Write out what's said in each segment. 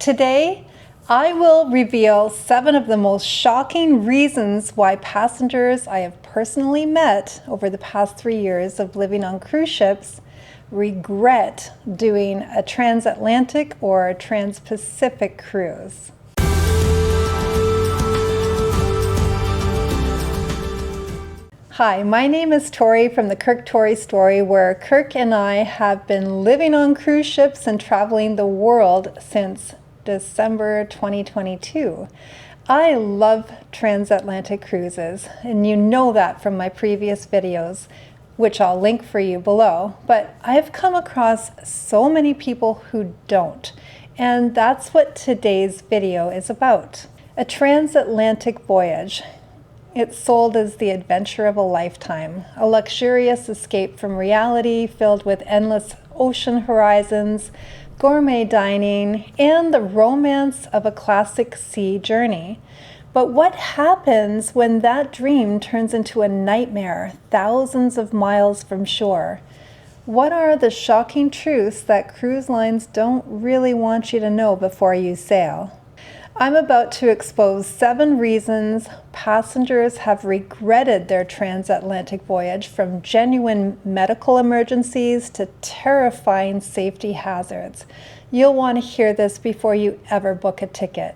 Today, I will reveal 7 of the most shocking reasons why passengers I have personally met over the past 3 years of living on cruise ships regret doing a transatlantic or a Transpacific cruise. Hi, my name is Tori from the KirkToriStory, where Kirk and I have been living on cruise ships and traveling the world since December 2022. I love transatlantic cruises, and you know that from my previous videos, which I'll link for you below, but I've come across so many people who don't, and that's what today's video is about. A transatlantic voyage. It's sold as the adventure of a lifetime, a luxurious escape from reality filled with endless ocean horizons, gourmet dining, and the romance of a classic sea journey. But what happens when that dream turns into a nightmare thousands of miles from shore? What are the shocking truths that cruise lines don't really want you to know before you sail? I'm about to expose 7 reasons passengers have regretted their transatlantic voyage, from genuine medical emergencies to terrifying safety hazards. You'll want to hear this before you ever book a ticket.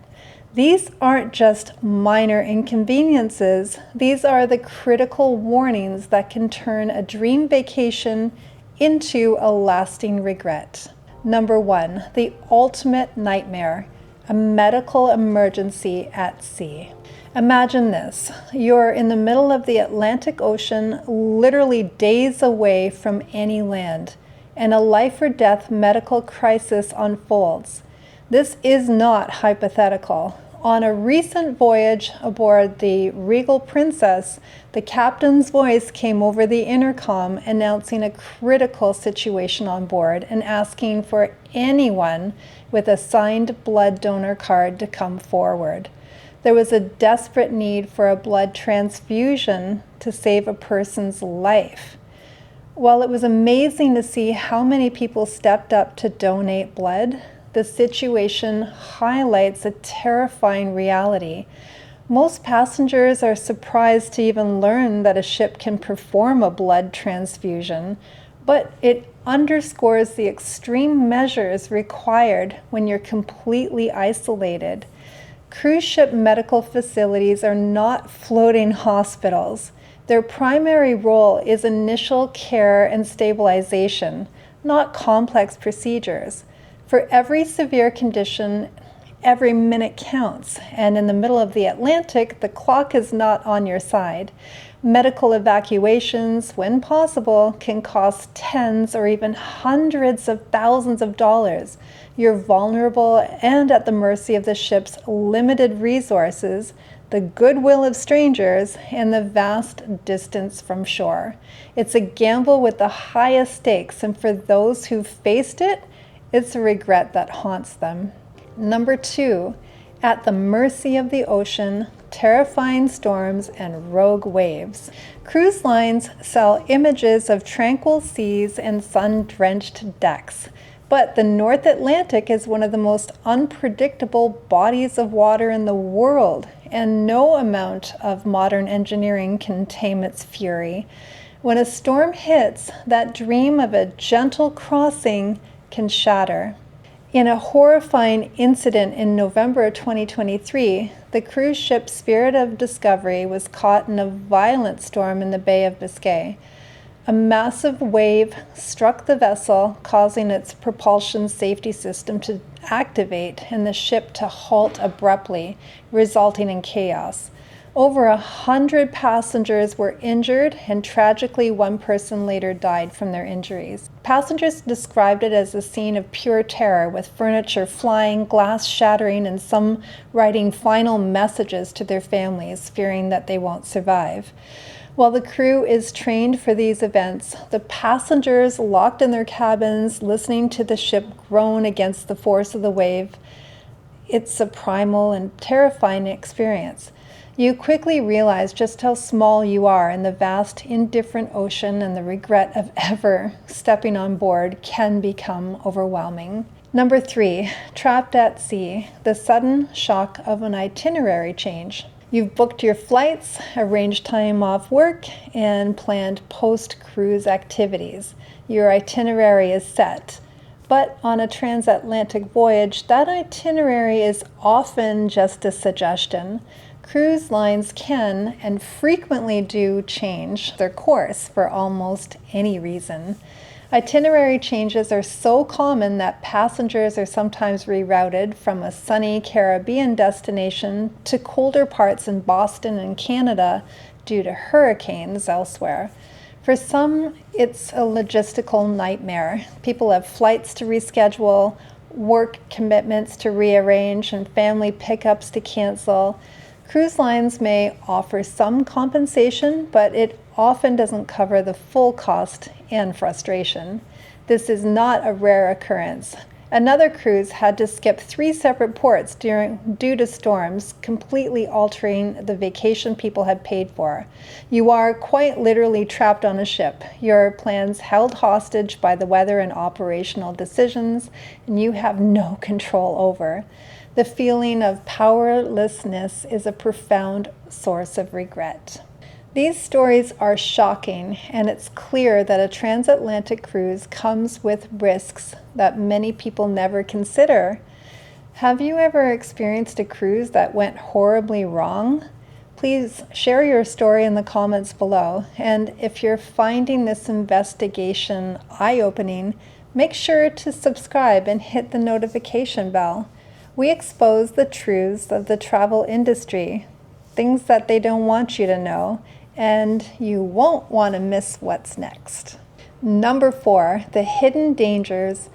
These aren't just minor inconveniences, these are the critical warnings that can turn a dream vacation into a lasting regret. Number 1, the ultimate nightmare. A medical emergency at sea. Imagine this. You're in the middle of the Atlantic Ocean, literally days away from any land, and a life or death medical crisis unfolds. This is not hypothetical. On a recent voyage aboard the Regal Princess, the captain's voice came over the intercom announcing a critical situation on board and asking for anyone with a signed blood donor card to come forward. There was a desperate need for a blood transfusion to save a person's life. While it was amazing to see how many people stepped up to donate blood, the situation highlights a terrifying reality. Most passengers are surprised to even learn that a ship can perform a blood transfusion, but it underscores the extreme measures required when you're completely isolated. Cruise ship medical facilities are not floating hospitals. Their primary role is initial care and stabilization, not complex procedures. For every severe condition, every minute counts, and in the middle of the Atlantic, the clock is not on your side. Medical evacuations, when possible, can cost tens or even hundreds of thousands of dollars. You're vulnerable and at the mercy of the ship's limited resources, the goodwill of strangers, and the vast distance from shore. It's a gamble with the highest stakes, and for those who've faced it, it's a regret that haunts them. Number 2, at the mercy of the ocean, terrifying storms, and rogue waves. Cruise lines sell images of tranquil seas and sun-drenched decks, but the North Atlantic is one of the most unpredictable bodies of water in the world, and no amount of modern engineering can tame its fury. When a storm hits, that dream of a gentle crossing can shatter. In a horrifying incident in November 2023, the cruise ship Spirit of Discovery was caught in a violent storm in the Bay of Biscay. A massive wave struck the vessel, causing its propulsion safety system to activate and the ship to halt abruptly, resulting in chaos. Over 100 passengers were injured, and tragically 1 person later died from their injuries. Passengers described it as a scene of pure terror, with furniture flying, glass shattering, and some writing final messages to their families, fearing that they won't survive. While the crew is trained for these events, the passengers locked in their cabins, listening to the ship groan against the force of the wave. It's a primal and terrifying experience. You quickly realize just how small you are in the vast, indifferent ocean, and the regret of ever stepping on board can become overwhelming. Number 3, trapped at sea, the sudden shock of an itinerary change. You've booked your flights, arranged time off work, and planned post-cruise activities. Your itinerary is set. But on a transatlantic voyage, that itinerary is often just a suggestion. Cruise lines can and frequently do change their course for almost any reason. Itinerary changes are so common that passengers are sometimes rerouted from a sunny Caribbean destination to colder parts in Boston and Canada due to hurricanes elsewhere. For some, it's a logistical nightmare. People have flights to reschedule, work commitments to rearrange, and family pickups to cancel. Cruise lines may offer some compensation, but it often doesn't cover the full cost and frustration. This is not a rare occurrence. Another cruise had to skip 3 separate ports due to storms, completely altering the vacation people had paid for. You are quite literally trapped on a ship, your plans held hostage by the weather and operational decisions, and you have no control over. The feeling of powerlessness is a profound source of regret. These stories are shocking, and it's clear that a transatlantic cruise comes with risks that many people never consider. Have you ever experienced a cruise that went horribly wrong? Please share your story in the comments below, and if you're finding this investigation eye-opening, make sure to subscribe and hit the notification bell. We expose the truths of the travel industry, things that they don't want you to know, and you won't want to miss what's next. Number 4, the hidden dangers,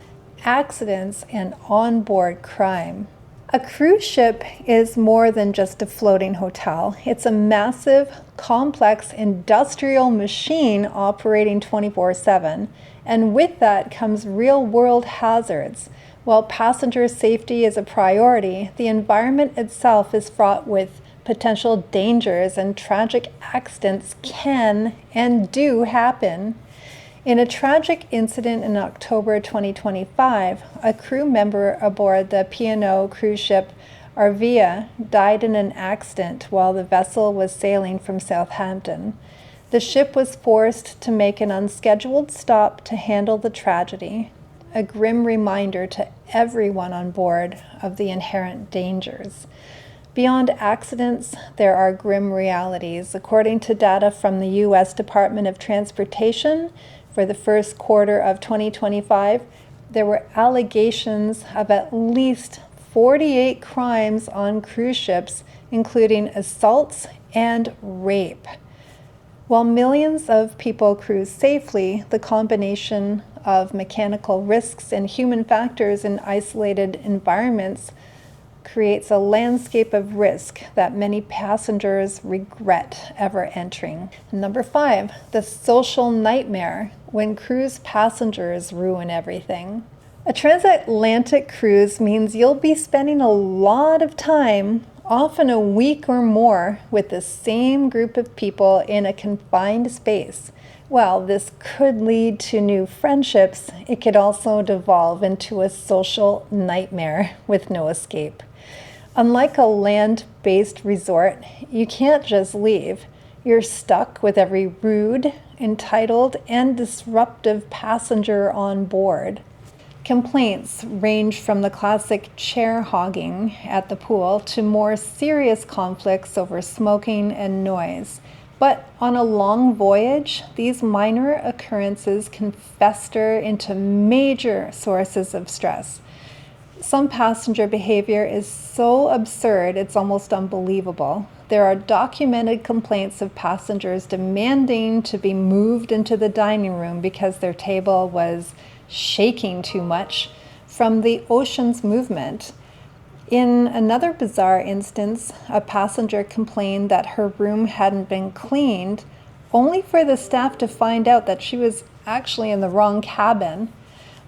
accidents, and onboard crime. A cruise ship is more than just a floating hotel. It's a massive, complex industrial machine operating 24/7. And with that comes real-world hazards. While passenger safety is a priority, the environment itself is fraught with potential dangers, and tragic accidents can and do happen. In a tragic incident in October 2025, a crew member aboard the P&O cruise ship Arvia died in an accident while the vessel was sailing from Southampton. The ship was forced to make an unscheduled stop to handle the tragedy, a grim reminder to everyone on board of the inherent dangers. Beyond accidents, there are grim realities. According to data from the U.S. Department of Transportation, for the first quarter of 2025, there were allegations of at least 48 crimes on cruise ships, including assaults and rape. While millions of people cruise safely, the combination of mechanical risks and human factors in isolated environments creates a landscape of risk that many passengers regret ever entering. Number 5, the social nightmare, when cruise passengers ruin everything. A transatlantic cruise means you'll be spending a lot of time, often a week or more, with the same group of people in a confined space. While this could lead to new friendships, it could also devolve into a social nightmare with no escape. Unlike a land-based resort, you can't just leave. You're stuck with every rude, entitled, and disruptive passenger on board. Complaints range from the classic chair hogging at the pool to more serious conflicts over smoking and noise. But on a long voyage, these minor occurrences can fester into major sources of stress. Some passenger behavior is so absurd it's almost unbelievable. There are documented complaints of passengers demanding to be moved into the dining room because their table was shaking too much from the ocean's movement. In another bizarre instance, a passenger complained that her room hadn't been cleaned, only for the staff to find out that she was actually in the wrong cabin.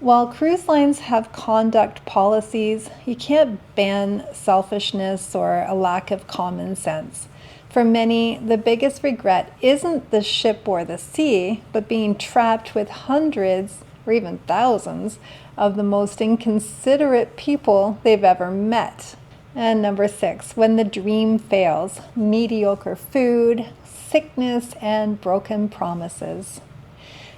While cruise lines have conduct policies, you can't ban selfishness or a lack of common sense. For many, the biggest regret isn't the ship or the sea, but being trapped with hundreds or even thousands of the most inconsiderate people they've ever met. And number 6, when the dream fails, mediocre food, sickness, and broken promises.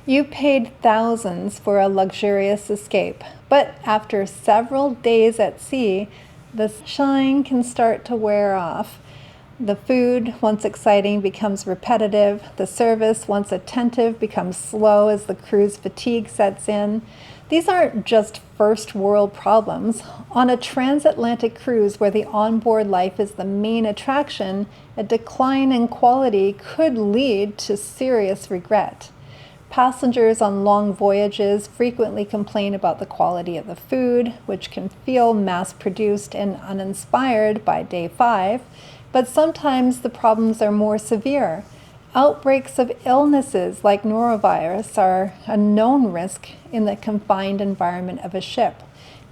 You paid thousands for a luxurious escape, but after several days at sea, the shine can start to wear off. The food, once exciting, becomes repetitive. The service, once attentive, becomes slow as the crew's fatigue sets in. These aren't just first world problems. On a transatlantic cruise where the onboard life is the main attraction, a decline in quality could lead to serious regret. Passengers on long voyages frequently complain about the quality of the food, which can feel mass-produced and uninspired by day 5, but sometimes the problems are more severe. Outbreaks of illnesses like norovirus are a known risk in the confined environment of a ship.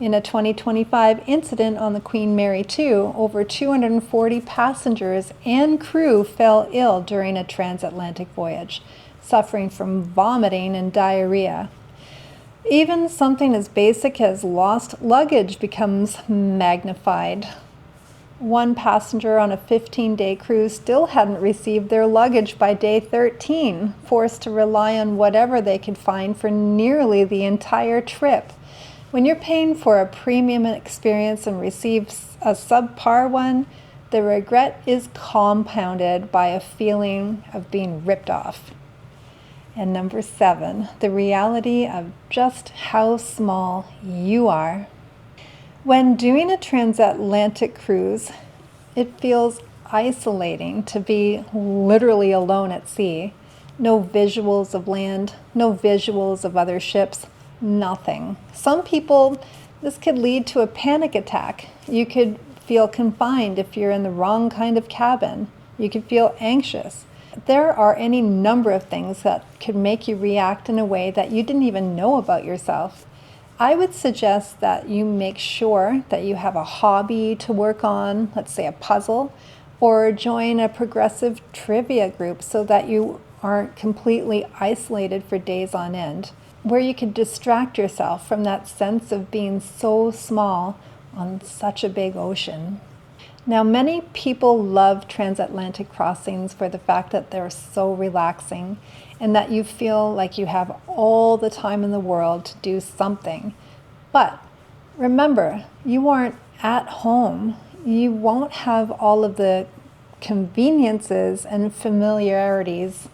In a 2025 incident on the Queen Mary II, over 240 passengers and crew fell ill during a transatlantic voyage, suffering from vomiting and diarrhea. Even something as basic as lost luggage becomes magnified. One passenger on a 15-day cruise still hadn't received their luggage by day 13, forced to rely on whatever they could find for nearly the entire trip. When you're paying for a premium experience and receive a subpar one, the regret is compounded by a feeling of being ripped off. And number 7, the reality of just how small you are. When doing a transatlantic cruise, it feels isolating to be literally alone at sea. No visuals of land, no visuals of other ships, nothing. Some people, this could lead to a panic attack. You could feel confined if you're in the wrong kind of cabin. You could feel anxious. There are any number of things that could make you react in a way that you didn't even know about yourself. I would suggest that you make sure that you have a hobby to work on, let's say a puzzle, or join a progressive trivia group so that you aren't completely isolated for days on end, where you can distract yourself from that sense of being so small on such a big ocean. Now, many people love transatlantic crossings for the fact that they're so relaxing and that you feel like you have all the time in the world to do something. But remember, you aren't at home. You won't have all of the conveniences and familiarities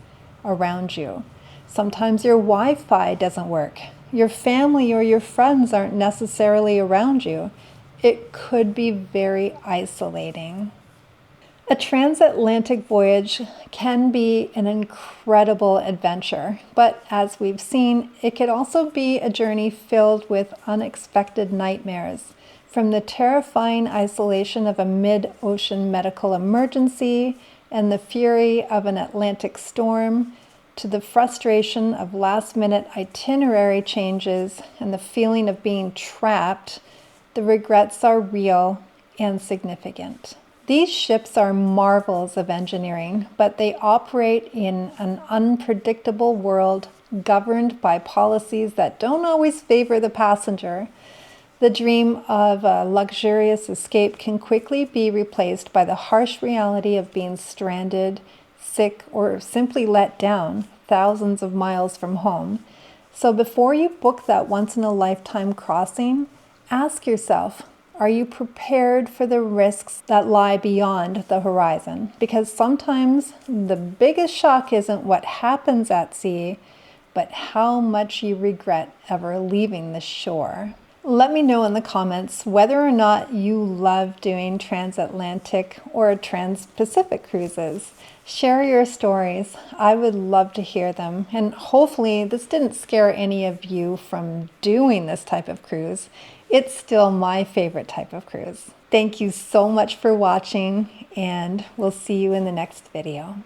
around you. Sometimes your Wi-Fi doesn't work. Your family or your friends aren't necessarily around you. It could be very isolating. A transatlantic voyage can be an incredible adventure, but as we've seen, it could also be a journey filled with unexpected nightmares, from the terrifying isolation of a mid-ocean medical emergency and the fury of an Atlantic storm, to the frustration of last-minute itinerary changes and the feeling of being trapped. The regrets are real and significant. These ships are marvels of engineering, but they operate in an unpredictable world governed by policies that don't always favor the passenger. The dream of a luxurious escape can quickly be replaced by the harsh reality of being stranded, sick, or simply let down thousands of miles from home. So before you book that once-in-a-lifetime crossing, ask yourself, are you prepared for the risks that lie beyond the horizon? Because sometimes the biggest shock isn't what happens at sea, but how much you regret ever leaving the shore. Let me know in the comments whether or not you love doing transatlantic or Transpacific cruises. Share your stories. I would love to hear them. And hopefully this didn't scare any of you from doing this type of cruise. It's still my favorite type of cruise. Thank you so much for watching, and we'll see you in the next video.